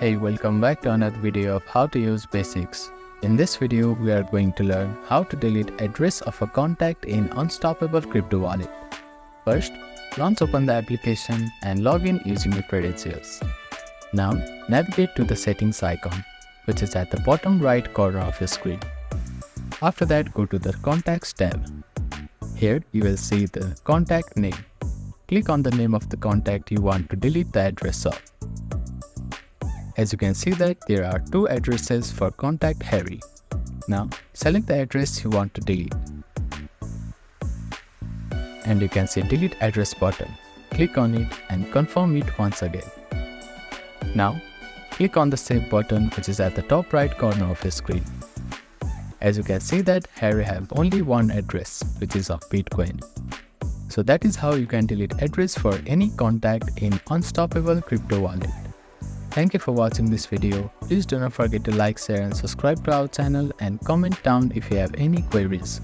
Hey, welcome back to another video of how to use basics. In this video, we are going to learn how to delete address of a contact in Unstoppable Crypto Wallet. First, launch open the application and log in using your credentials. Now, navigate to the settings icon, which is at the bottom right corner of your screen. After that, go to the Contacts tab. Here, you will see the contact name. Click on the name of the contact you want to delete the address of. As you can see that there are two addresses for contact Harry. Now select the address you want to delete. And you can see delete address button. Click on it and confirm it once again. Now click on the save button, which is at the top right corner of your screen. As you can see that Harry have only one address, which is of Bitcoin. So that is how you can delete address for any contact in Unstoppable Crypto Wallet. Thank you for watching this video. Please do not forget to like, share and subscribe to our channel and comment down if you have any queries.